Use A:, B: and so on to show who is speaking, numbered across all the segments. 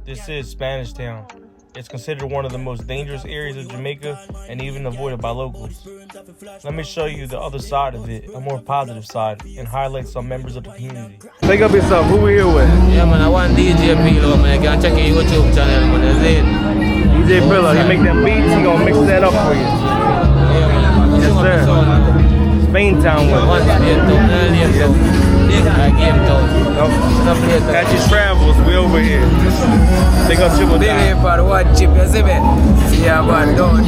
A: This is Spanish Town. It's considered one of the most dangerous areas of Jamaica and even avoided by locals. Let me show you the other side of it, a more positive side, and highlight some members of the community. Pick up yourself, who we here with?
B: Yeah man, I want DJ Pilo, man. You can check your YouTube channel, man. That's it.
A: DJ Pilo, he make them beats, he gonna mix that up for you.
B: Yeah man.
A: Yes sir. Spain Town with
B: One Spain Town, Game Town.
A: Apaches Travels, we over here. Big up Triple
B: Billy for one chip, you see me? Yeah man, don't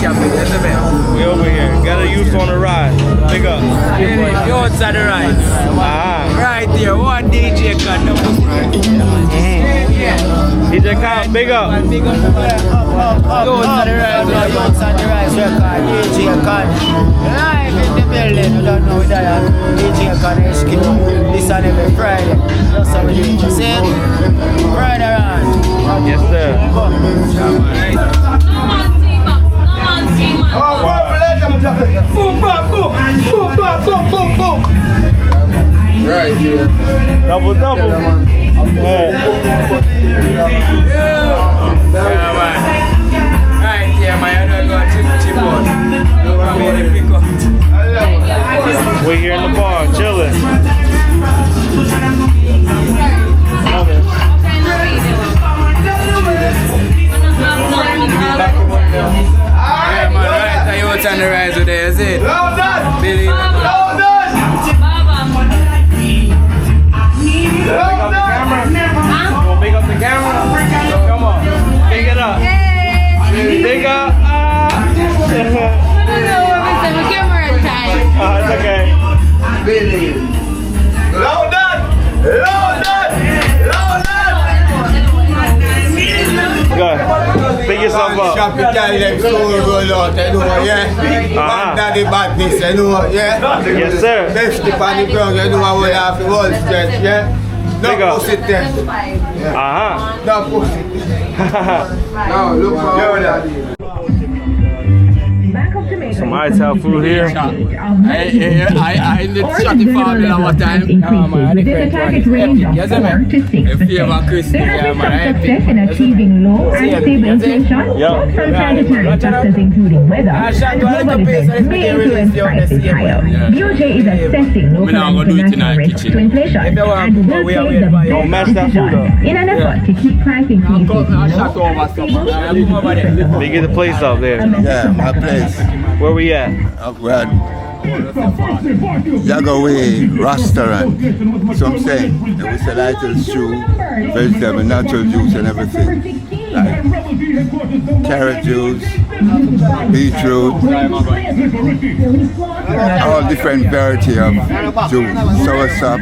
B: cap it, you see me?
A: We over here. Got a youth on the ride. Big up.
B: Youths on the ride. Right here, one DJ can do.
A: DJ Kyle, big up.
B: Youths on the rise, Youths on the rise record, DJ Khan. Live in the building, you don't know that DJ Khan HQ. This on every Friday. That's how we do it. See it? RASTAraunt.
A: Yes sir.
C: Boom, boom, boom, boom, boom, boom, boom, boom.
B: Right here.
A: Double.
B: Yeah, man. Right here, man. I don't go chip on. Look at me, the pick up.
A: We're here in the bar, chilling.
B: Yeah, man. Right, you on the rise with there, is it? Billy.
A: Big up the camera. Come on. Big it up. Big up. It's okay. Good. Pick yourself up. Yes, sir. Big up. Some Ital food here.
B: I did shot the family all the time. No, man, I did target range of 4 to 6%. There have been some success in achieving low and stable inflation. Some planetary factors including weather and global events may influence prices higher. BOJ is assessing local and international risks to inflation and will take the best decision in an effort to keep price increases low and stable.
A: We get the place out there.
D: Yeah, my place.
A: Where we at?
D: We're at Yaga RASTAraunt. So I'm saying, and we sell items through vegetable, natural juice and everything. Like carrot juice, beetroot, all different variety of juice, soursop,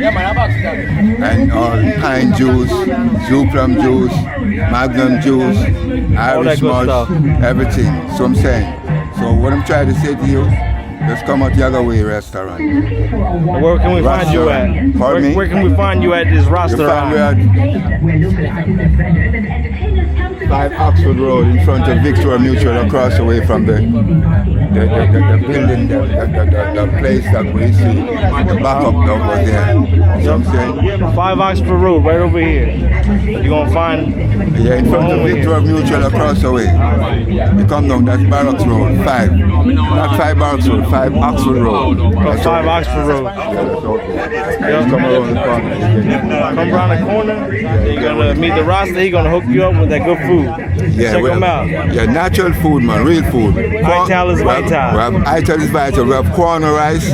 D: and all pine juice, zoo plum juice, magnum juice, Irish malt, everything. So I'm saying, so what I'm trying to say to you, just come at Yaga RASTAraunt.
A: Where can we find you at? Where can we find you at this RASTAraunt?
D: 5 Oxford Road in front of Victoria Mutual, across away from the building, the place that we see, the backup over there. You know what I'm saying?
A: 5 Oxford Road, right over here. You're going to find...
D: Yeah, in front of Victoria Mutual, across the way. You come down, that's Barracks Road, 5. Not 5 Barracks Road, 5 Oxford Road.
A: That's 5 Oxford Road.
D: Just come around the corner.
A: Come around the corner, you're going to meet the Rasta, he's going to hook you up with that good food.
D: Yeah,
A: check them out.
D: Yeah, natural food, man, real food.
A: Ital is vital.
D: Ital is vital. We have corn rice. We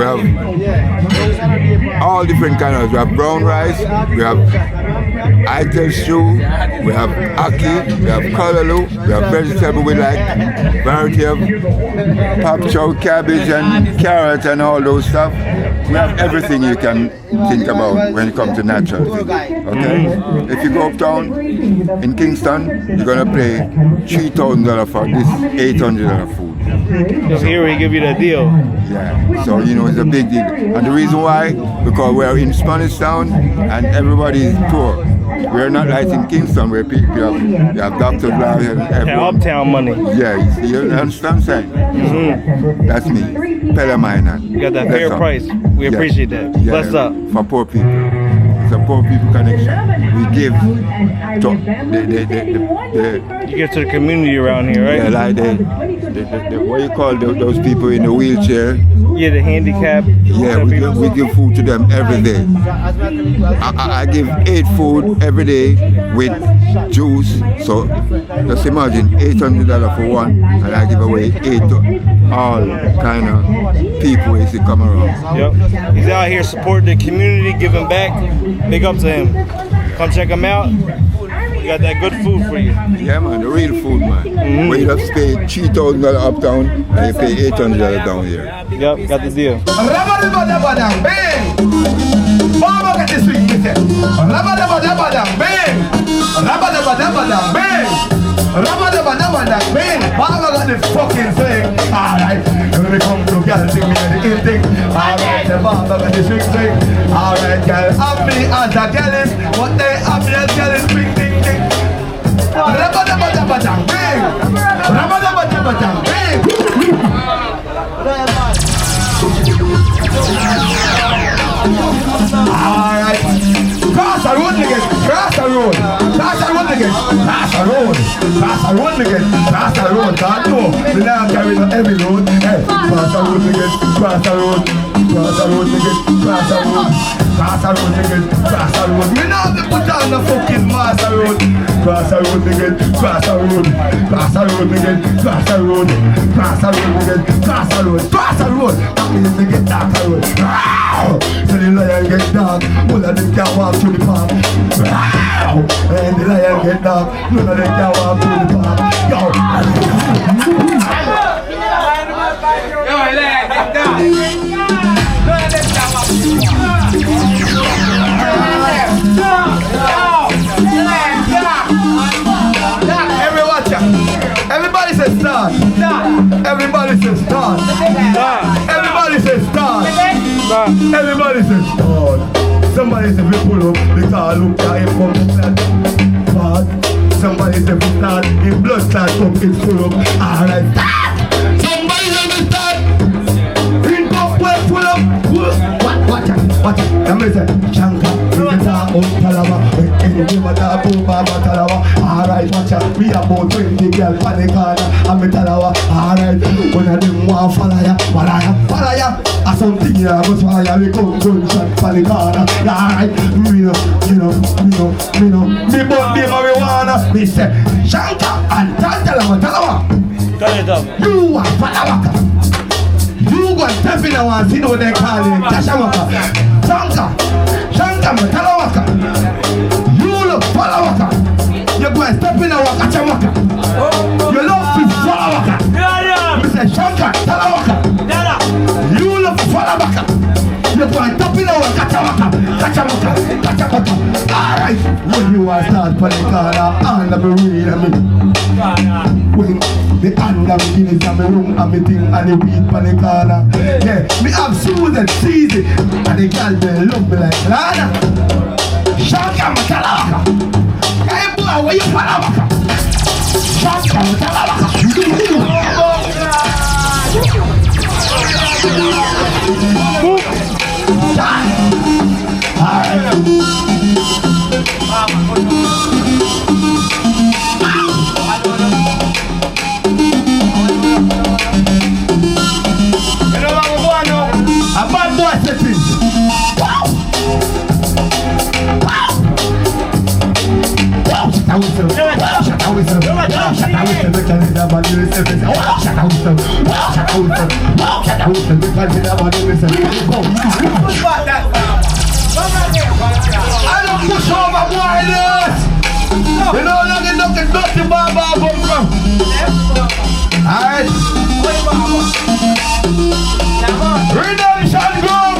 D: have all different kinds. We have brown rice. We have Ital stew. We have ackee. We have callaloo. We have vegetable. We like variety of pop chow, cabbage and carrot and all those stuff. We have everything you can think about when it comes to natural things. Okay? If you go uptown in Kingston, you're gonna pay $3,000 for this $800 food.
A: So here we give you the deal.
D: Yeah, so you know it's a big deal. And the reason why, because we're in Spanish Town and everybody is poor. We're not like in Kingston where people have doctors, lawyers, and everyone.
A: Uptown money.
D: Yeah, you understand what I'm saying? That's me, Pella Minor.
A: You got that fair price. We appreciate that. Bless up.
D: For poor people. a poor people connection. We give to
A: You give to the community around here, right?
D: yeah, like what you call those people in the wheelchair?
A: Yeah, the handicap.
D: Yeah, we give food to them every day. I give 8 food every day with juice. So just imagine $800 for one, and I give away 8 to all kind of people as they come around.
A: Yep. He's out here supporting the community, giving back. Big up to him. Come check him out. We got that good food for you.
D: Yeah, man, the real food, man. Where you have to pay $3,000 uptown and you pay $800 down here.
A: Yep, got the deal.
C: Rabadabadabadam, bang! Mama got this week, listen. Rabadabadabadam, bang! Rabadabadabadam, bang! Rabadabadabadam, bang! Mama got this fucking thing. Alright, when we come to girl, sing me the in thing. Alright, the mama got this week thing. Alright, girl, have me as a girl, but they have me as girl is big thing. Rabadabadabadam, bang! Rabadabadabadam, bang! Alright, cross the road again, cross the road, cross the road again, cross the road, cross the road again, cross the road, can't go, we now carry on every road, hey, cross the road again, cross the road, cross the road again, cross the road, cross the road again, cross the road, we now have to put on the fucking master road, cross the road again, cross the road, cross the road again, cross the road, cross the road again, cross the road, cross the road, that means to get dark the road, so the lion get dark, all of them can walk through the park. And the lion get dark, none of them can walk through the park. Yo, lion get dark. None of them can walk through the park. Every watcher, everybody says start. Everybody says start. Everybody says start. Everybody says start. Somebody says we pull up, the car look at him from the flat. Somebody says we start, his blood start up, it's full up. Alright, start! Somebody says we start. In up, well full up. Watch it. I'm going to say, Shanka, we can talk about Talawa. We can talk about Talawa. Alright, watch it. We have about 20 girls on the corner. I'm in Talawa. Alright, one of them want follow ya. I something here, I go fire, we come gunshot for the corner. Alright, me know. Me but the marijuana. Me say, Shanka and Talawa. You are Falawaka. You go and step in and see what they call it, Tashamaka. Shanka, Talawaka. You look Falawaka. You go and step in and walk Achamaka. You look Falawaka. You say Shanka, Talawaka. You look Falawaka. You go and step in and walk Achamaka. Alright, when you are start for the corner, and the read of me. When the hand of me is in my room, and me thing and the weed for the corner. Yeah, me have Susan, Caesar, and the girl they love me like Lana. Shanka Matalawaka. Hey boy, where you Palawaka? Shanka Matalawaka. Alright. A bad boy setting. Wow! Shut up with them. I don't push over wireless. You know, look at dirty Baba from. Alright. Redemption ground.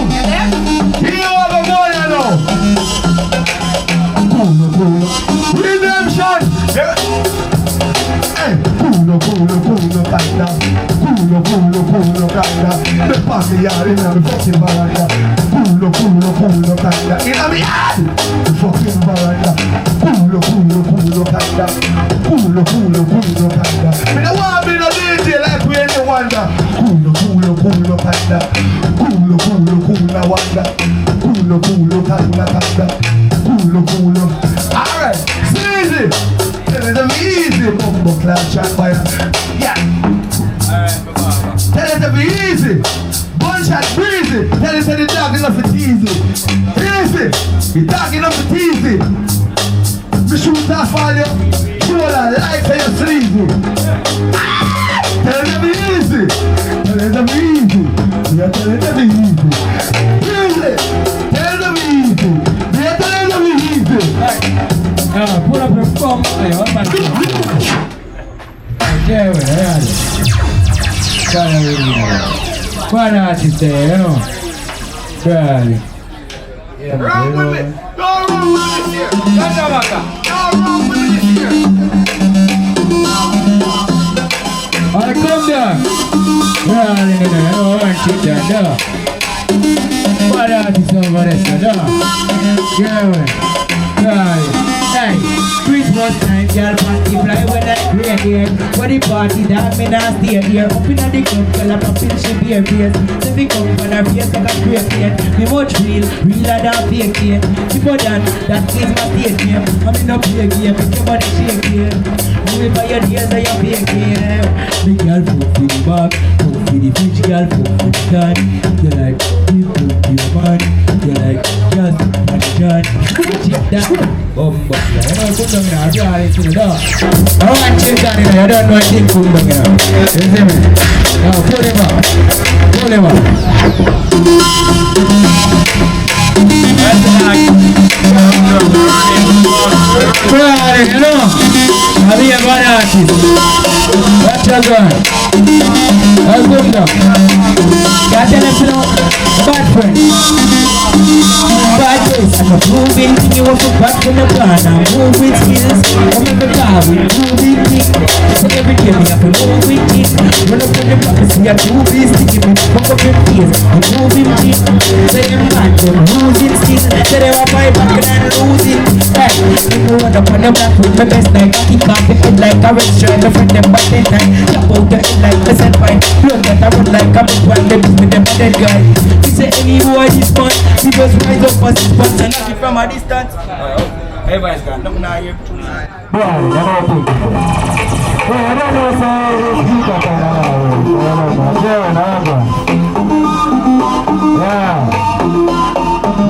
C: Here are the boy, you know. Redemption. Hey, pulo, kanda. Pulo, kanda. The party yard in the fucking veranda. Pulo, kanda. In the yard. The fucking veranda. Pulo, kanda. Pulo, kanda. Me don't want to be no DJ like we any wonder. Pulo, kanda. Pulo, wonder. Pulo, kanda. Tell them easy, bumbo clap chat fire. Yeah. Tell them easy. Gunshot breezy. Tell them the dog enough for teasy. Easy. The dog enough for teasy. Me shoot off all you. Show the life and you're sleazy. Tell them easy. Tell them easy. Yeah, tell them easy. Easy. Tell them easy. Yeah, tell them easy.
E: Pull up your phone. Hey, what about you? Yeah, quite artist there, you know. Right. Yeah,
C: wrong with me. Go wrong with this here. Go wrong with this here.
E: Alright, come down. Right, you know, I want you down, quite artist over there, so, yeah, right. Hey, Christmas time, girl, party fly when I create here. For the party that me not stay here. Up in the club, girl, I'm popping she beer face. Then me come on her face like a great plate. Me much realer than fake here. Before that is my state name. I'm in a play game, make your body shake here. Only by your days are your fake here. Me girl, fuck for the back, fuck for the fridge, girl, fuck for the can. You like, people, your man. You like, just, and John. Check that, bumbo. I don't put them in our jar into the door. I want to check that in there. I don't know anything put them in. You see me? Now pull him up. Pull him up. Right, you know. I'll be a bad artist. Watch your gun. I'll go down. Can't tell them to know. Bad friend. Bad face. I'm a moving thing. You want to back in the plan. I'm moving skills. I'm in the car with moving things. So every day we have to move with things. Run up on the block and see a movie stick. Fuck up your face. I'm moving things. Say them man, them losing skills. Say they want my back and I'm losing. Hey, you run up on the block with my best night. Kick off the head like a red shirt. The friend them back in time. Chop out the head like a set fine. Look that I run like a big one. They beat me them dead guy. He say any boy is fun. He just rise up for 6 months and knock it from a distance. Everybody's gone. Look now here.
B: Bro, I don't think so. Bro, I don't know so deep at yeah.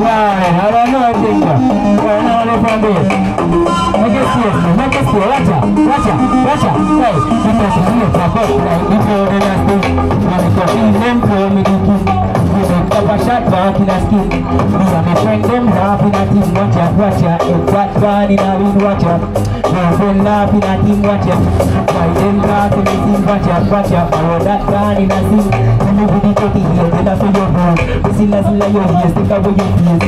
B: Right, I don't know I think that. I don't know from this. Make it serious, make it serious. Watch out. Hey, because you see it, I got like if you're in a skin. When you can see them, so me do kiss. You make up a shot back in a skin. Me and my friend them laughing at him. Watch out. If that one in a wind, watch out. My friend laughing at him, watch out. Why them laughing at him, watch out. Follow that one in a scene. And you with the 30 years, then I feel your bone. You see nothing like your ears, think about your fears.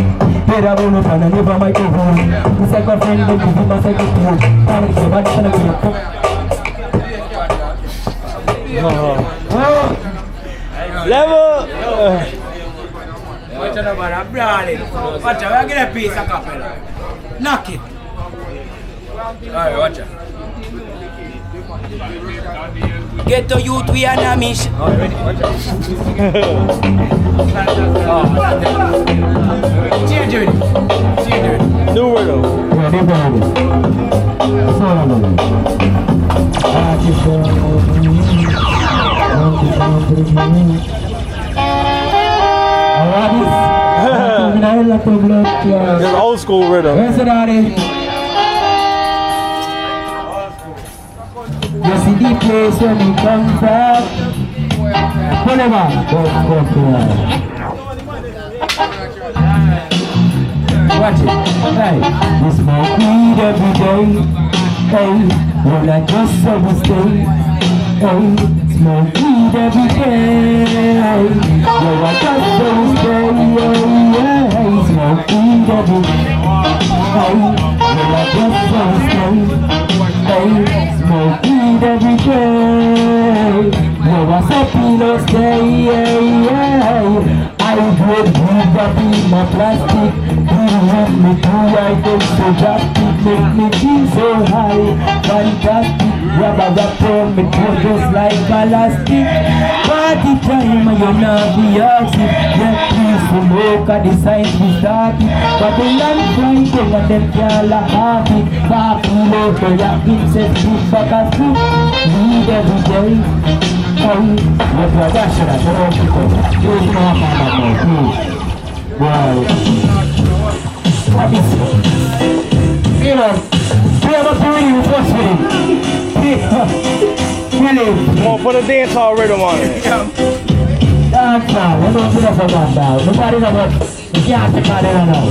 B: Head up on the fan and never microphone. It's like a friend, they give him a second phone. Can't give a shot of your cup.
A: Level!
E: Watch out about a brownie. Watch out, we're going to piece of capella. Knock it. Alright, watch out. Get to youth, we are on a mission. Alright, ready? Watch out. Change it.
A: New word though. There's old school rhythm.
E: Where's it, Daddy? You see the place where we come from. Whatever. Watch it. Hey, we smoke weed every day. Hey, well I just so we stay. Hey, smoke weed every day. Well I just so we stay. Hey, smoke weed every day. Hey, well I just so we stay. Hey, smoke weed every day. Well I so we stay. I would weed that in my plastic. want me to ride them so drastic, make me feel so high, fantastic. Rubber wrap on me toe just like ballastic. Party time and you not be active. Get please to look at the signs we started. But the land flying them and them can't laugh it. Party local, your insect push back and through. Need every day. Oh, what was that shit? I don't know what you know about that now. Wow. What is it? You know, we have a period first with him. Really?
A: Come on, put a dance hall rhythm on it.
E: Dance hall, we don't do that for that now. Nobody know what, you can't take that now.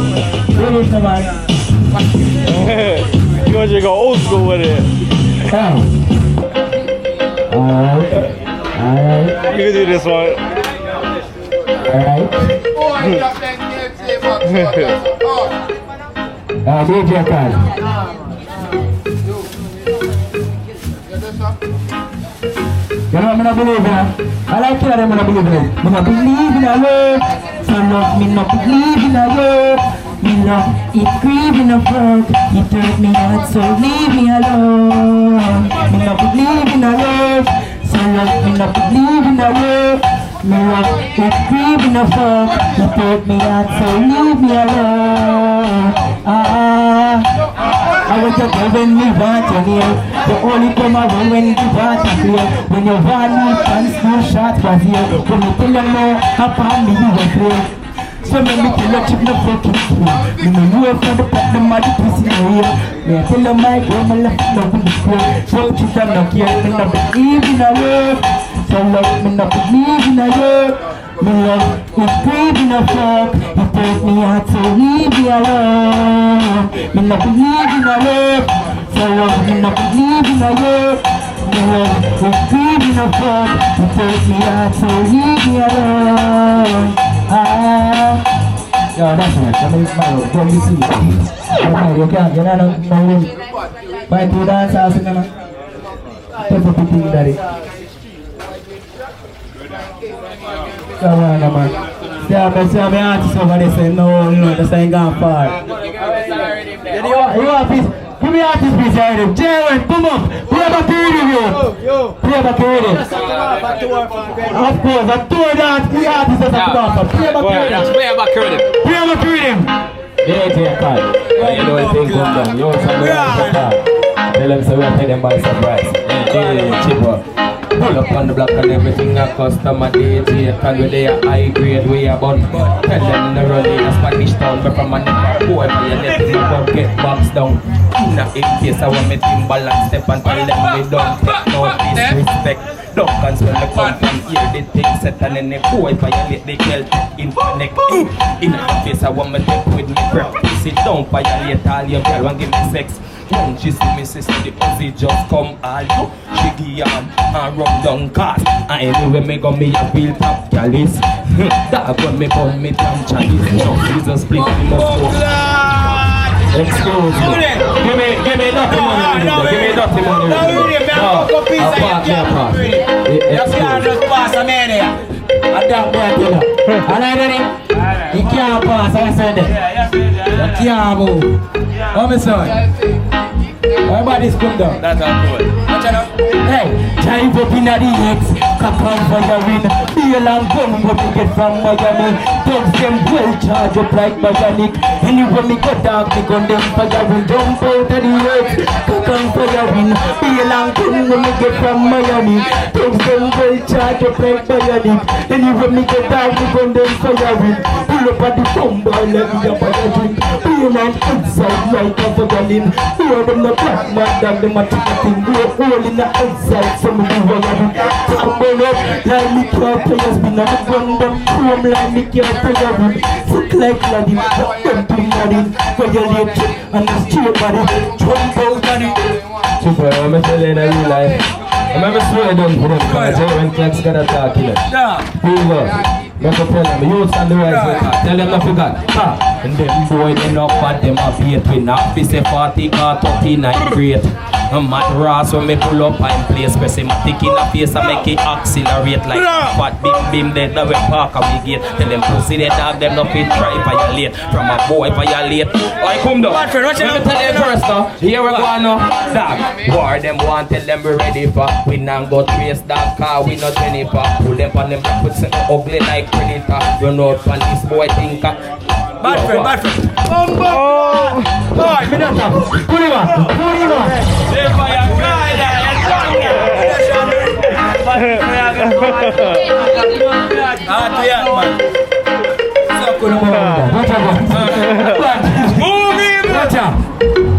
E: Really, come on.
A: You want to go old school with it.
E: Hey. Alright.
A: You can do this one.
E: Alright. DJ Carl. You know, I'm not believing it. I like it, I'm not believing it. I'm not believing in love. So love me, not believing in love. Me love, it grieving a fuck. It hurt me heart, so leave me alone. Me not believing in love. So love me, not believing in love. Me love, it grieving a fuck. It hurt me heart, so leave me alone. I want you to when me want you near. You only come around when you want to clear. When you want me, pants no shot was here. When you tell them no, upon me you were clear. So me tell you chip no fucking fool. Me no know if the pop them at the pussy no here. Me tell you my girl my left no in the square. So you them no care, me no believe in a love. So love me no believe in a love. Me love is craving a fuck. It hurt me heart, so leave me alone. Me no believe in a love. So love me no believe in a love. Me love is craving a fuck. It hurt me heart, so leave me alone. Yo, that's right. That makes my own. Go you see. Okay, you can't. You're not no room. Find two dance house in there, man. Take a picture, daddy. Come on, man. See how my artist over there say no, this ain't gone far. You want peace? Give me artist piece already. Jay, come up. Play back to reading you. Play back to reading. Of course, a tour dance. The artist has a dance. Play back to reading. Play back to reading. Play back to reading. DJ Carl. You know the thing come down. You also know the car. Tell them so we'll take them by surprise. Cheaper. Pull up on the block and everything a customer DJ. Cause we they a high grade way about. Tell them the running a Spanish town. But from a nigga boy for your net you come get box down. In case I want me timber and step and tell them we don't take no disrespect. Don't cancel the come from here the thing set and then the boy violate the girl in connect. In the face I want me take with me prep. Sit down violate all your girl and give me sex. When she see me sister, the pussy just come all you. She give and run down cars. And anyway me go me a real top gallus. That when me come me damn Chinese. No, Jesus split me must go. Excuse me. Give me nothing money. Give me nothing money. No, just pass a man here. I don't want to. You can't pass, I said that. You can't move. Oh, my son. Everybody's come down. That's all good. Hey, drive up in the X. Cock on for your win. Feel and gun what you get from Miami. Dogs them well charge up like mechanic. Anyway me go dark, me gun them for your win. Jump out of the X. Cock on for your win. Feel and gun what you get from Miami. Dogs them well charge up like mechanic. Anyway me go dark, me gun them for your win. Pull up at the combo and let me up at the drink. Feel and inside like a gun. Hear them the black man that them a thing. We're all in the outside, so me do what I do. Come on up, like me can't play us. Me not run them chrome like me can't play us. Fuck like laddie, not them doing laddie. For your late trip and the straight body. Jump out laddie. Super, I'm telling you in real life. I'm ever swear down for them because when clocks got attacking it. Move up. Don't tell them, you stand the right way. Tell them not forgot. And them boy, they not bad, them a beat. We not be say 40 or 39 great.
F: Mad Ross when me pull up and place. Press him tick in the face and make it accelerate like fat bim dead that we park and we gate. Tell them pussy they dog them not fit try violate. From a boy violate. I come down. Bad friend, watch out. Let me tell you first now. Here we go now. Dog. War them want tell them we ready for. We not go trace that car. We not any for. Pull them on them put something ugly like predator. You know from this boy think. Bad friend. Alright, me not talk. Pull him on.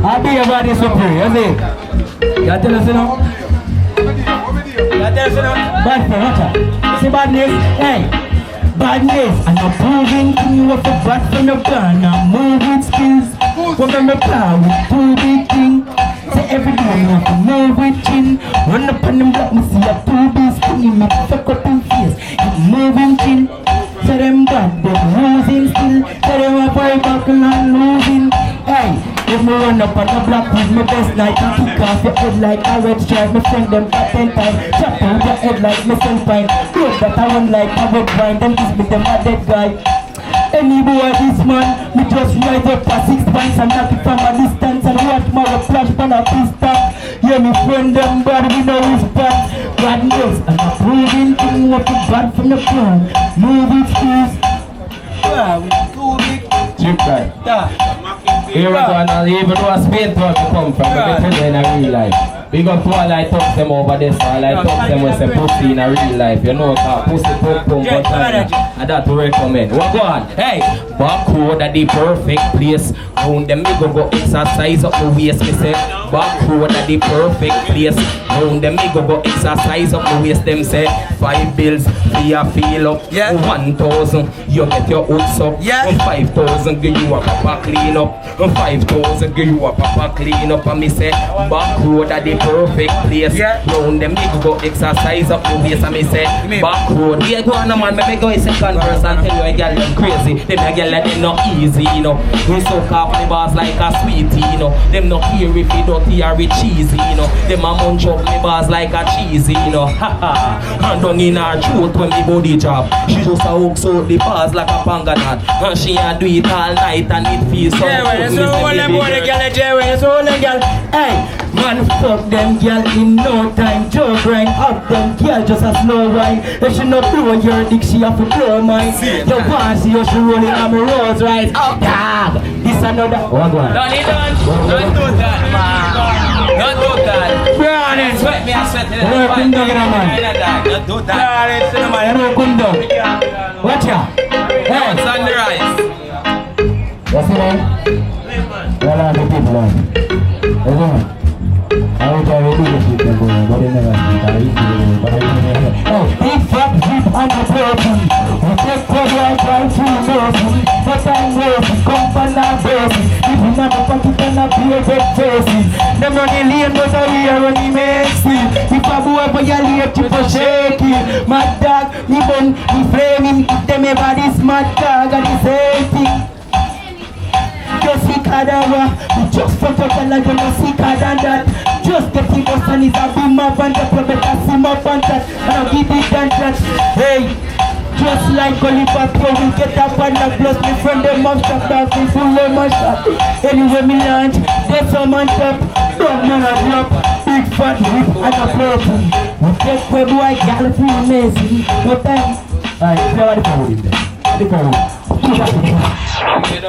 E: I'll be about this up here, you see? You tell us now? Bad friend, watch out. See badness? Hey, badness. And I'm proving to you what the bad from the gun. I'm moving skills. From the car with 2 big things. Say every day I have to move with chin. Run up on them block, me see a 2 big skinny. Me fuck up in face. Keep moving chin. Say them bad, but losing still. Say them a boy buckle and losing. Hey, if me run up on the block with my best night and kick off your head like a red stripe. Me friend them at 10 times. Chop out your head like me senpine. Good that I run like a red wine. Them kiss me them a dead guy. Any boy this man, me just rise up for 6 points and knock it from a distance and watch my flash pan a pistol. Yeah, me friend them bad, we no response. Bad news and a proving thing what is bad from the ground. Move it skills. Wow, too big.
F: Chip right. Here we go, and even though a Spain to come from, we tell you in a real life. We got to all I talk them over this, all I talk them with some pussy in a real life. You know, pussy pum but and that to recommend. Well, go on. Hey, back road at the perfect place. Round them, me go exercise up the waist, me say. Back road at the perfect place. Round them, me go exercise up the waist, them say. 5 bills, we a feel up. 1,000, you get your hooks up. 5,000, give you a papa clean up. 5,000, give you a papa clean up. And me say, back road at the perfect place. Round them, me go exercise up the waist, and me say, back road. Yeah, go on, man, me go in second verse and tell you a girl them crazy. Them a girl that them not easy, you know. We suck off the bars like a sweetie, you know. Them not here if it dirty or it cheesy, you know. Them a munch up the bars like a cheesy, you know. Ha ha. And down in her throat when the body drop. She just a hooks out the bars like a panganat. And she a do it all night and it feels so good.
E: That's all them boy the girl, that's all them girl. Hey, man, fuck them girl in no time. Joe grind up them girl just a slow ride. If she not blow your dick, she have to blow mine. You want see how she rolling on my roads right? Dog, this another. What one?
F: Don't do that, man. Don't do that.
E: Brownie,
F: Sweat me, I sweat it.
E: Don't do that, man.
F: Don't do that.
E: Watch out. Hey,
F: It's on the rise.
E: what's your name? Well, I'm the people, man. I wish I would do this with them, but they never did. I used to do it, but I didn't hear it. Oh, big fat hip on the person. We take trouble like right through mercy. But I'm mercy, come from that basis. If you never pocket and a pure big faces. Them running lane, but I hear when he makes it. If a boy for your late, you for shaky. Mad dog, me bun, me flame him. If them ever this mad dog, and the same thing. Just sick than that. We just fuck up and like you know sicker than that. Just get it up and it's a beam up and the better sim up and that. And I'll give it and that. Hey, just like Gully Pop, we get up and that. Plus me friend them up shop down in full of my shop. Anyway me launch, there's some on top. Don't man a drop. Big fat whip and a purple. We take where boy gal free amazing. No time. Alright, play what the power in there. The power.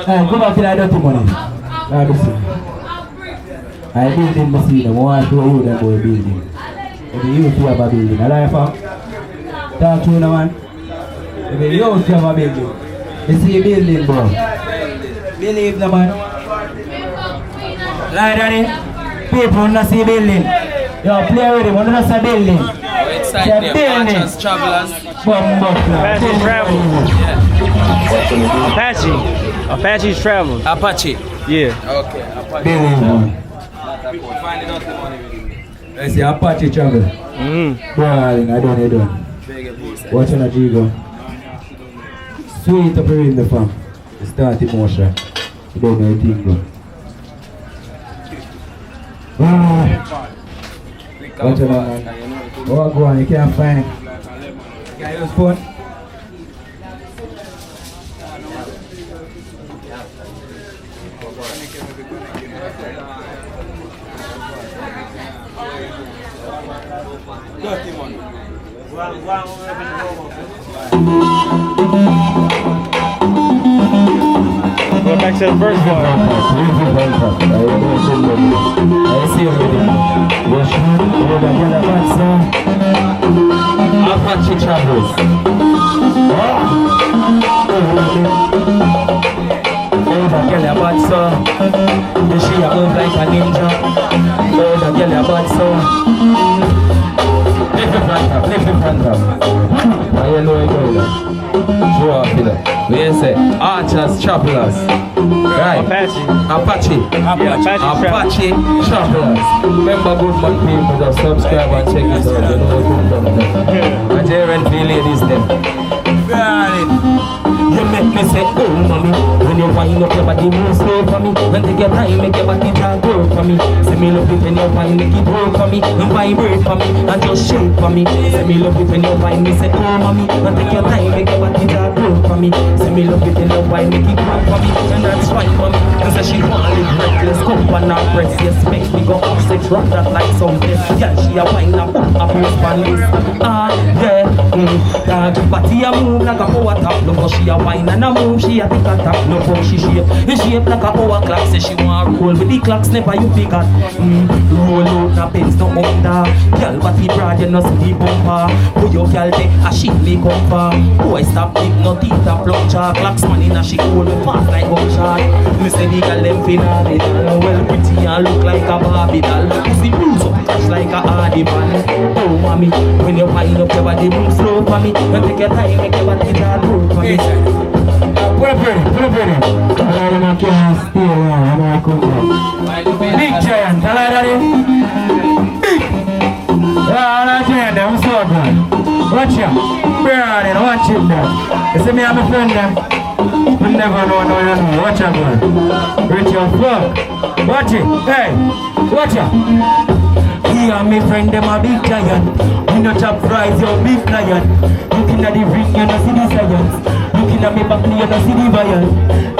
E: Go back to that dirty money. Let me see. I building machine. I want to hold that boy building. If you used to have a building, I like fam. Talk to you now, man. If you used to have a building, you see a building, bro. Believe no man. Like that, people not see building. Yo, play with him. What not see building?
F: Inside there, Apaches, travelers.
A: Apache travel. Apache's travel.
F: Apache.
A: Yeah.
F: Okay, Apache.
E: Building, bro.
F: Finding out the money.
E: I see Apache travel. Bro, I don't know. Watching a Jigo. Sweet up in the farm. Start emotion. You don't know anything, bro. Watch it, man. Oh, go on, you can't find it. Got your phone?
A: Dirty one. Go back to the first one.
F: Apache travels. Oh, that girl a bad son. She a move like a ninja. Oh, that girl a bad son. Lift in front of. Now you know it going on. Show off it. We say archers, travelers. Right.
A: Apache.
F: Apache travelers. Remember good man people, just subscribe and check it out. You know what come from them. And Jaren feel ladies them. You make me say, oh mommy, when you wind up your body move slow for me. When take your time, make your body just work for me. Say me love it when you wind, make it work for me. And vibrate for me, and just shake for me. Say me love it when you wind, me say, oh mommy, when take your time, make your body just work for me. Say me love it when you wind, make it work for me. And that's right for me, cause she want to live reckless. Come on our breasts, yes, make me go off sex, rock that like something. Yeah, she a wine up, up first on this. Ah, yeah, dog, body a move like a power top. Look how she a wine and a move, she a tick a tap. Look how she shape, like a hour clock. Say she want roll with the clocks, never you pick at. Roll out the pins, no under. Girl, body broad, you know see the bumper. Who your girl take a shit make up for. Boy, stop big, no teeth a plunger. Clocks man in a she hold me fast like gunshot. Me say the girl them phenomenal. Well pretty and look like a Barbie doll. See bruise up, crash like a hardy man. Oh mommy, when you wind up your body, move slow for me. When take your time, make your body just work for me.
E: Put up in. I can't stay around. I come back. Big giant, I like that. Big. Yeah, I giant, I'm so good. Watch ya. Burning, watch it there. You see me and my friend them? You never know, no, you know. Watch ya, boy. Richard Fuck. Watch it. Hey, watch ya. He and my friend them a big giant. We no chop fries, you big lion. Looking at the ring, you no see the science. Looking at me back, you no see the violence.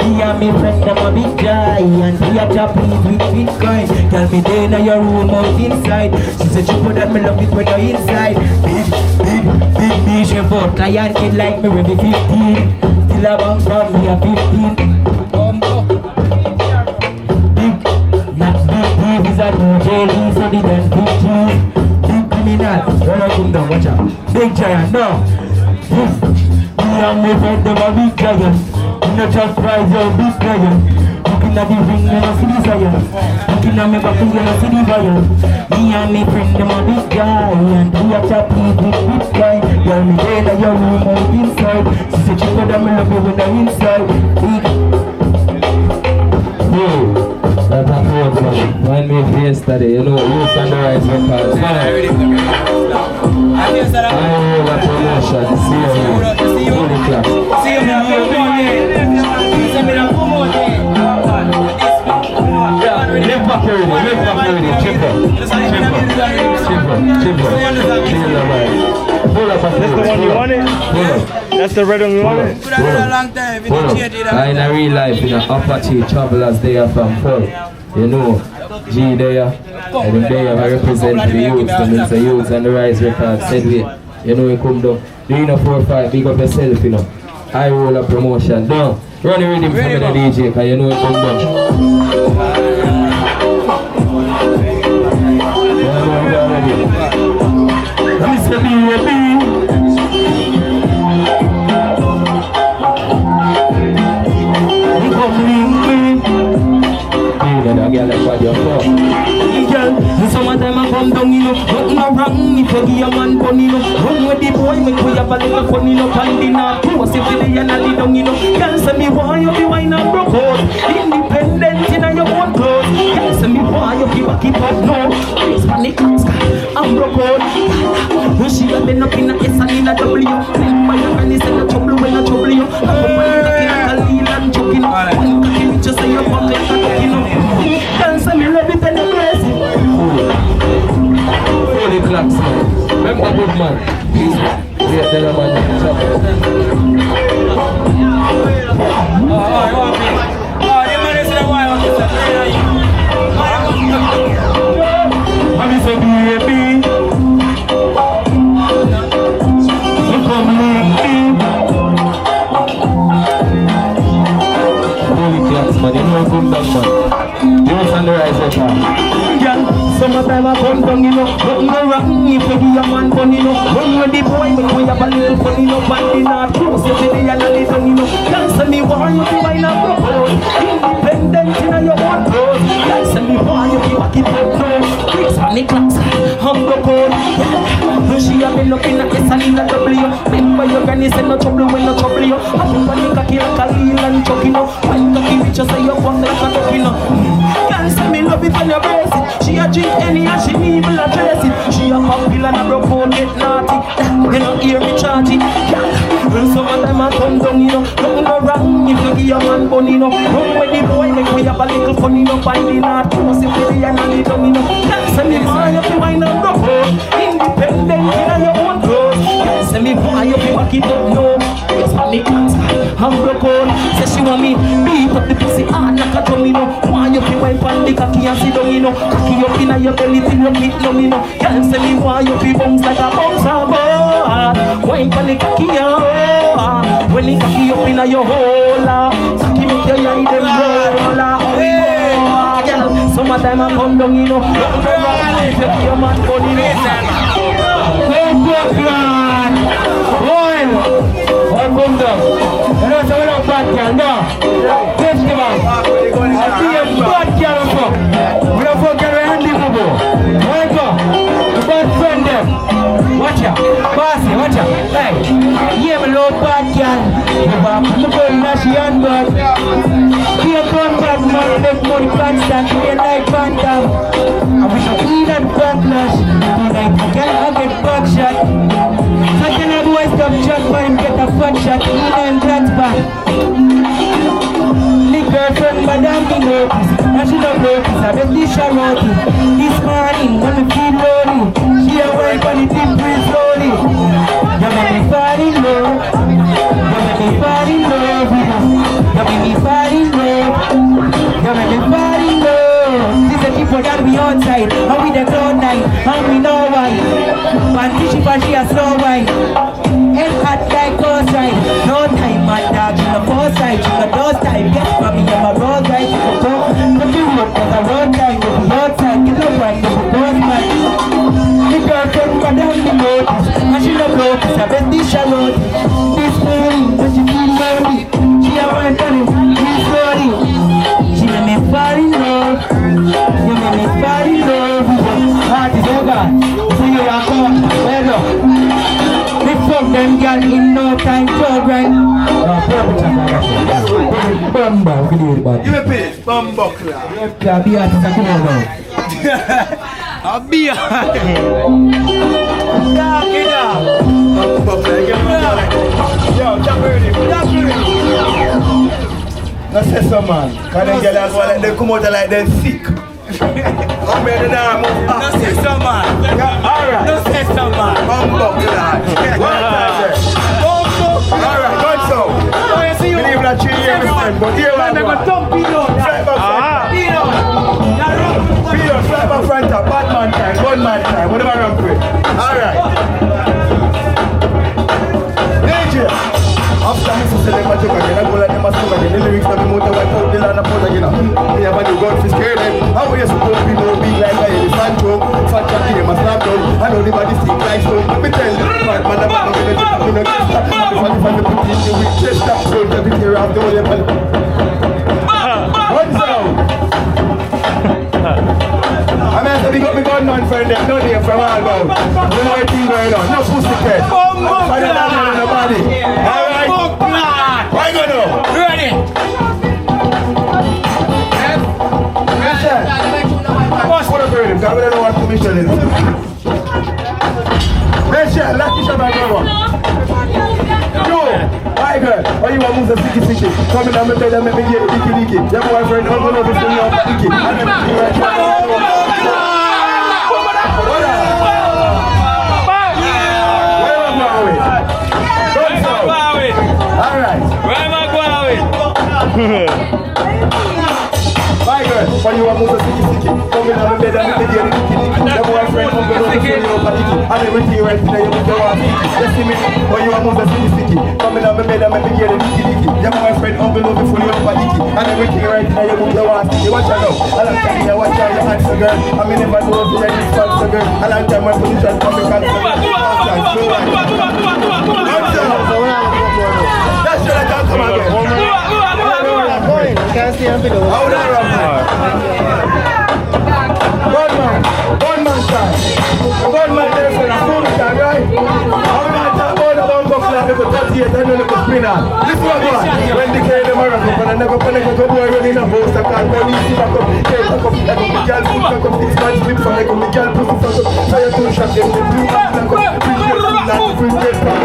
E: He and me friend them a big giant. We a chop with Bitcoin. Tell me they in your room or inside. She said you put that me love it when you're inside. Big she bought client kid like me when be 15. Still a bang from me a 15. Big is a new jail, so the then big cheese. Big criminal, when I come down, watch out. Big giant, no. Me and my friend them a big giant. We not just prize your big giant. Looking at the ring, you no see the science. Looking at me back, you no see the violence. Me and my friend them a big giant. We a chop with Bitcoin. Girl, me there in your room or inside. She said she could have me love you when I'm inside. Big.
F: That's a fourth one. When me yesterday, you know, you stand the right records. I roll a promotion. See you. Fully class.
E: See you.
F: Lift back already. Chipper.
A: That's the one you wanted? That's the red one you wanted?
F: In a real life, in a Apache travelers, they are from Pearl. You know, G there, and they are represent the youths, and it's the youths and the Rise Records, said we, you know, you come down, doing a 4-5, big up yourself, you know. I roll a promotion, down, run the rhythm for me, the DJ, cause you know it come down. Let me say, Summertime I come down, you know, nothing wrong if you give a man fun, you know. Run with the boy, make we have a little fun, you know. And dinner, close it with the and a little, you know. Girl say me why you be wine and broke out. Independent in your own clothes. Girl say me why you keep up now. Please panic, I'm broke out. When she got been up in a S and in a W. Then my friend is in a trouble when I trouble you. I'm a man looking at a lean and choking. One cocky just say you're from like a you know. Girl say me love it and you're crazy. you know. Nothing no wrong if you give a man fun, you know. Run with the boy, but we have a little fun, you know. Bandy not close, you see the and a little, you know. Dance me war, you be wine and propose. Independent in your own clothes. Dance me war, you be back in the clothes. Clicks on the clocks, humble code. She have been looking at the sun in the W. Remember your granny said no trouble when no trouble you. I think when you cocky like a lil and chucky, no. When cocky bitch, you say you want like a ducky, no. Can't say me love it when you brace it. She a drink any and she evil address it. She a pop pill and a broke phone get naughty. You don't hear me charge it. Well, some of them a come down, you know. Nothing no wrong if you give your man bun, you know. Run with the boy, make we have a little fun, you know. Find the knot, you see the and a little, you know. Can't say me why you feel wine and broke home. Independent in your own clothes. Can't say me why you feel back it up, no. Just for me class, I'm broke home. Say she want me beat up the pussy hard like a drum, you know. Why you feel wine pan the cocky and sit down, you know. Cocky up in your belly till you meet them, you know. Can't say me why you feel bounce like a bounce of board. Wine pan the cocky and when the cocky up in your hole, cocky make your eye them roll. Summertime I come down, you know. If you your man body, you know. Come down. You know, so we don't bad girl, no. Festival. I see a bad girl up. We don't forget where Andy will go. Where you go? The bad friend them. Watch out. Bossy, watch out. Hey, yeah, my little bad girl. The girl that she on board. She a come back, man. Make money constant. She a like phantom. I wish I clean and backlash. Tonight, I get back shot. I can have boys stop chat for him get a fat shot. He and that back. The girlfriend, madam, me notice. And she don't notice. I bet this shall notice. This morning, when we feel lonely, she a wife on the tip real slowly. You make me fall in love. You make me fall in love. You make me fall in love. You make me fall in love. This is people that we outside. And we the cloud nine. And we know why. Panty she a slow wine. Head hot like ghost ride. No time, my dog, in the foresight. In the door time, get mommy on my road right. You can go, but you look at the road time. If you outside, get up right, you can go man. The girlfriend, madam, the notice. And she don't notice, I bet this shall notice. This morning, when she feel lonely, she a wine on it, real slowly. She made me fall in love. You made me fall in love. Heart is over. See you are come, well up. We fuck them girl in no time, children. Bumbo, we can do it, bud.
C: Give me a piece, bumbo clap.
F: Yeah, be artist, I come on now.
C: I'll be a yo, jump ready. Let's say some man. Cause them girls go like they come out like they're sick. I'm ready now, move up.
G: No say some man.
C: Alright.
G: No say some man.
C: Bumbo clap. Alright, good so. Believe that 3 years friend, but here we go. Pino, slap up front up, bad man time, gun man time, whatever I'm quick. Alright. DJ, after I see them joke again, I go like them a smoke again. The lyrics that we motor wipe out the land and pose again. They have a new gun for scare them. How are you supposed to be no big like that? It's fat joke, fat chat game, a slap down. I know the body stick like stone. Let me tell you, man, I'm not going to get me no get stuck. I'm going to put in the week, just stop, so every year after all, you're one sound. I mean, so they got me gunman friend there, no day from all about. You know what thing going on, no pussycat. I don't know nobody. Alright? Why go now?
G: Ready?
C: Boss, what a bird, because we don't know what commission is. Rachel, lucky shot by brother. Yo, hi girl, why you want to move the sticky? Come in and tell them, make me get the dicky. Your boyfriend, I'm going to be your dicky. And then you right here. Alright.
G: Where am I going?
C: Bye girl, when you want to move the sticky. Come in and tell them, make me get the dicky. Your boyfriend, I'm going to be your dicky. And everything right there, you put your hand. You see me, when you are moving to the city. Coming on my bed and make me get a dicky. You my friend, uncle, love you fully up a dicky. And everything right there, you move your hand. You watch her now. I like time you watch her, you answer girl. I mean, never know if you're this fancy girl. I like time my position from the cancer. That's what I can't come again. Can't see him below. How would I run? One man shot. One man there for a full shot, right? How would I talk about the one buckle and the 38 and the spinner? This one go on. When they carry the marathon, and I never connect to a boy running a house, I can't go easy back up. Take back up, like a girl foot back up, 6 months slip from like a girl pussy back up. Fire two shots, them the blue back up. Free get back.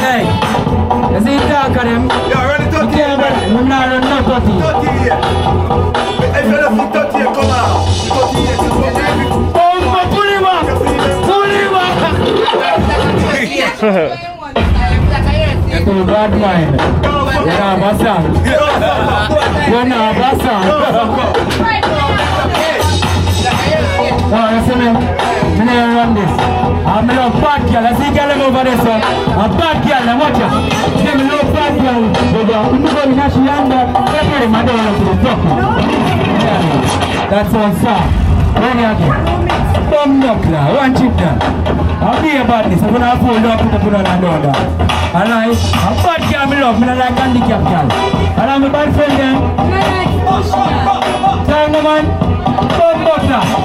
E: Hey, is it dark on him?
C: Yeah, run it 30 here, man.
E: I'm not running no 30.
C: 30 here. If you don't see 30 here, come out. 30 here, just go baby.
E: Oh, pull him up! Pull him up! You're too bad mind. You're not a bastard. You're not a bastard. Oh, you see me? I never run this. I'm a little bad girl. I see girl over there, sir. A bad girl, I'm watching. I'm a little bad girl. I'm going to national under. Everybody, my door to the top. That's all, sir. When you again? Bomb knuckler, one chip down. I'll be a badness. I'm going to pull up to put on a door down. And I'm a bad girl, I love me. I like handicap girl. And I'm a bad friend then. Tell me, man.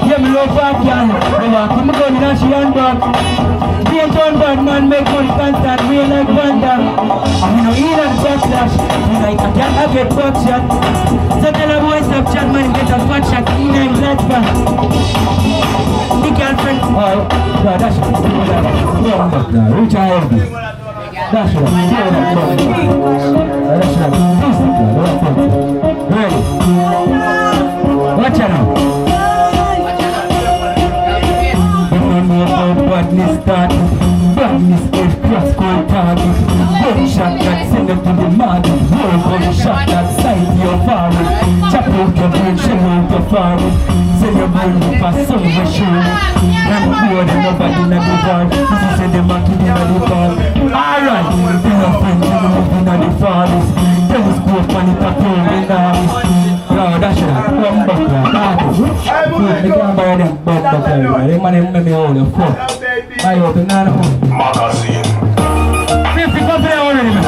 E: Yeah, me love bad girl. I'm going to dash your back. Being done bad man, make money constant, real like Wanda. I'm in a ear and backslash. Like I can't have a buck shot. So tell a boy stop chat man, get a fat shot. In that back. The girlfriend. Oh, dash it. Reach out. Dash it. Ready. Watch out now. Badness start, badness is cross-court target. Gunshot that send them to the market. Gunshot that side your farm. Chop out your brain, shell out your farm. Send your brain for somewhere sure. I'm poor than nobody in the bar. This is the market in the bar. Alright, be your friend, you're moving on the forest. Telescope on it, a phone in the office. Yo, that's right, come back there. They can't buy them back there. They money make me hold the fuck. Buy out the nano. Magazine. 50 come there already, man.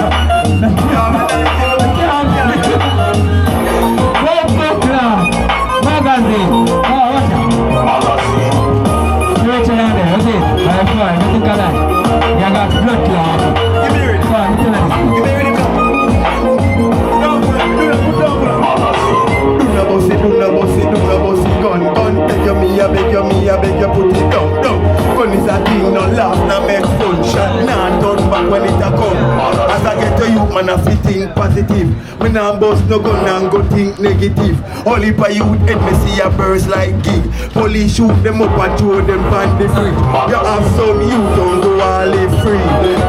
E: Magazine. Oh, what's that? Magazine. You're watching on there, what's it? I'm fine, what think I like? Yaga blood clot. Give me ready. Fine, give me ready. I beg you, put it down. Gun is a thing, no laugh, no make fun. Shot, nah, turn back when it a come. As I get to you, man, I feel think positive. Me nah bust no gun and go think negative. Only by you, head me see a burst like gig. Police shoot them up and throw them on the fridge. You have some, you don't go all live free.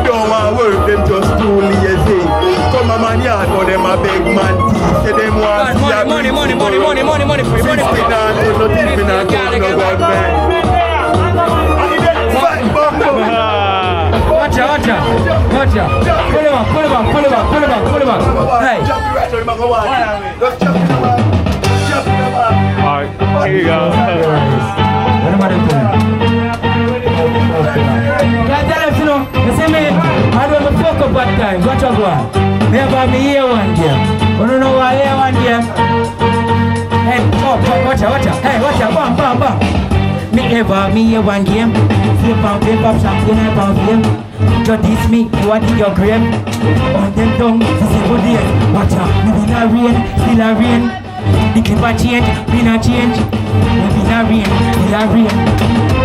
E: Don't want work, them just too lazy. Come a man yard, but them a beg man tea. Say them want see a money for you. Money for you. Watch out. Pull him up. Hey.
A: Alright, here you go.
E: What am I doing? Tell us, you know, you see me, I don't fuck up at times. Watch out, one. Never me here one game. You don't know why here one game? Hey, watch out. Hey, watch out, bam. Me here one game. Flip and flip up, champagne and game.
H: You diss me, you are in your grave. On them tongue, this is good days. Watch out, we in a rain, still a rain. The clip a change, we not change. We in a rain, still a rain.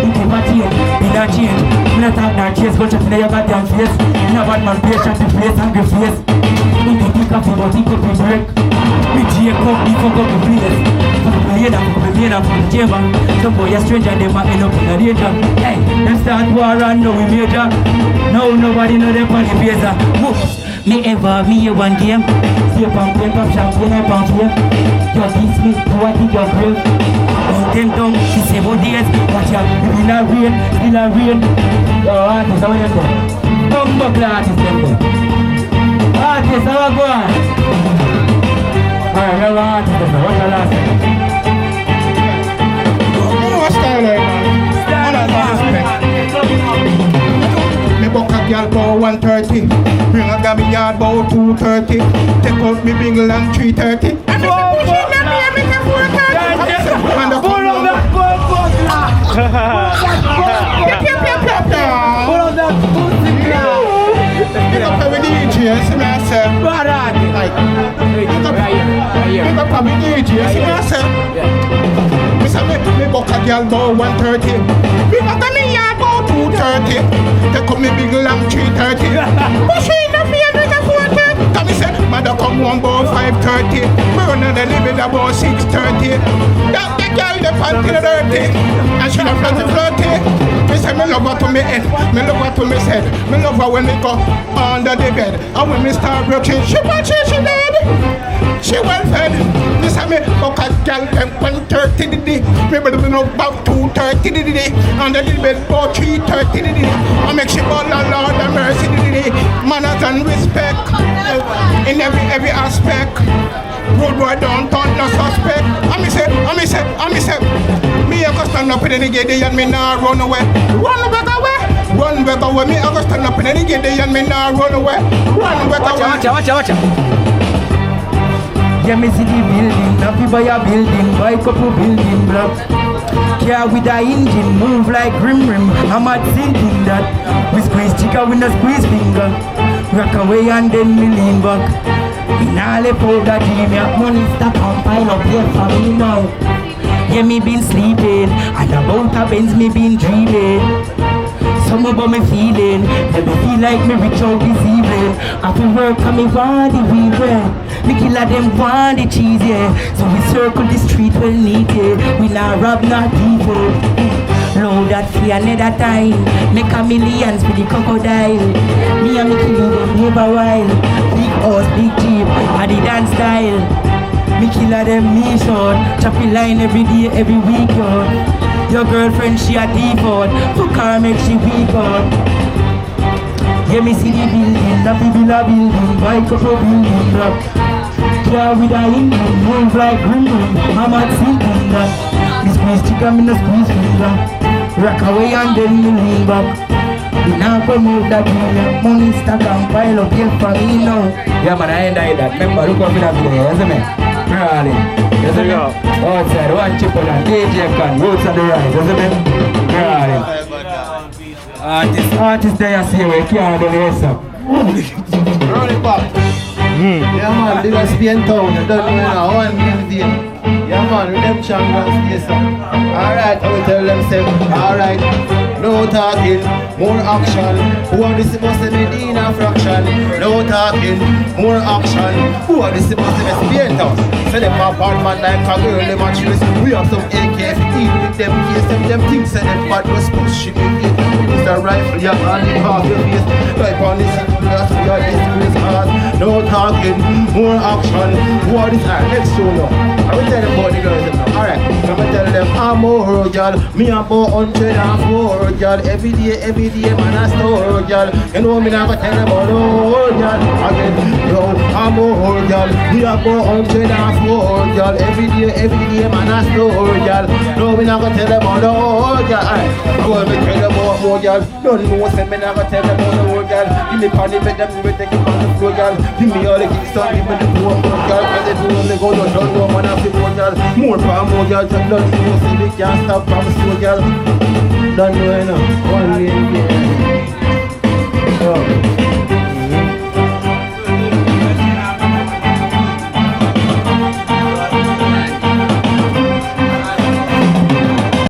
H: The clip a change, we not change. We not talk nor chase, but you feel your goddamn face. You know bad man patient to face, angry face. We can pick up about it, could be break. We Jacob, we fuck up the place. Fuck the leader, fuck the leader, fuck the chamber. Some boy a stranger, they might end up in a danger. Hey, them start war and now we major. Now nobody know them on the phaser. Whoops, me ever, me one game. See a pump, play pop champagne, I pump here. You diss me, you want in your grave. On them tongue, she say about days. Watch out, we in a rain, still a rain. Yo, artist, how are you doing? Come back, artist, them there. Artist, how are you going? Alright, hello artist, what's your last name?
I: You know what style right now? Me buck a girl for 130. Bring a gammy yard for 230. Take out me bingle and 330. And me say push it, let me make a 430. And the
G: Pull on that pussy now. Pull on that pussy now.
I: Pick up every DJ, see me I say. Like, pick up every DJ, see me I say. Me say me buck a girl for 130. Bring a gammy yard for 230. Take up me bingle and 330. Push it, let me make a 430. Come me say, mother come one about 5:30. Me run on the limit about 6:30. That girl the panty dirty, and she not flirty. Me say me love her to me head, me love her to me head. Me love her when me go under the bed, and when me start rocking, she watch it, she dead. She well fed. Me say me fuck a girl them 1:30 the day. Me better be about 2:30 the day, and the little bed about 3:30 the day. I make she ball a Lord of mercy the day. Manners and respect in every aspect. Road boy don't turn no suspect. Me say, me a go stand up in any gate and me nah run away. Run back away. Me a go stand up in any gate and me nah run away. Run back away.
H: Watch out. Yeah, me see the building, now people buy a building, buy couple building blocks. Car with a engine, move like rim. I'm not thinking that we squeeze chicken, we no squeeze finger. Rock away and then me lean back. In all the powder dream, your money stack and pile up here for me now. Yeah, me been sleeping, and about a Benz me been dreaming. Some about me feeling, let me feel like me rich out this evening. After work, and me want the weekend. Me killer them want the cheese, yeah. So we circle the street well neat, yeah. We not rob, not people. Load that fee another time. Make a millions with the crocodile. Me and me killing them never while. Big house, big jeep, and the dance style. Me killer them me short. Choppy line every day, every week, yo. Your girlfriend, she a default. Fuck her, make she weak out. Yeah, me see the building, the people a building. Buy couple building block. Yeah, with a engine, move like green. I'm not thinking that. Me squeeze chicken, me no squeeze finger. Rock away and then me lean back. We now promote that dream. Money stack and pile up here for me now. Yeah man, I ain't died that. Remember, look up in that video, isn't it? Really? Isn't it? Outside, one chip on DJ can, roots on the rise, isn't it? Really? Artist there you see where you can't do the rest up.
I: Roll it back. Yeah man, they got Spain town, they don't know one building. Yeah man, redemption runs this up. Alright, I will tell them say, alright, no talking, more action. Who are this supposed to be in a fraction? No talking, more action. Who are this supposed to be Spain town? Say them a bad man like a girl, them a choose. We have some AK-15 with them case, them things say them bad was pushing me. It's a rifle, yeah, and the car your face. Right on this, that's your disgrace hard. No talking, more action. Who are this? Let's show now. I will tell them about the girls now. Alright, I will tell them I'm more girl. Me about 104 girl. Every day, man I store girl. You know me never tell them about no girl. Again, yo, I'm more girl. Me about 104 girl. Every day, man I store girl. No, me never tell them about no girl. I will tell them about more girl. Don't know say me never tell them about no girl. Give me panty, make them do it, take it on the floor girl. Give me all the kicks on, give me the poor girl. Cause they do only go down, don't know man I feel more girl. More for more girl, just don't know say they can't stop from the slow girl. Don't know enough, one way again. Yo.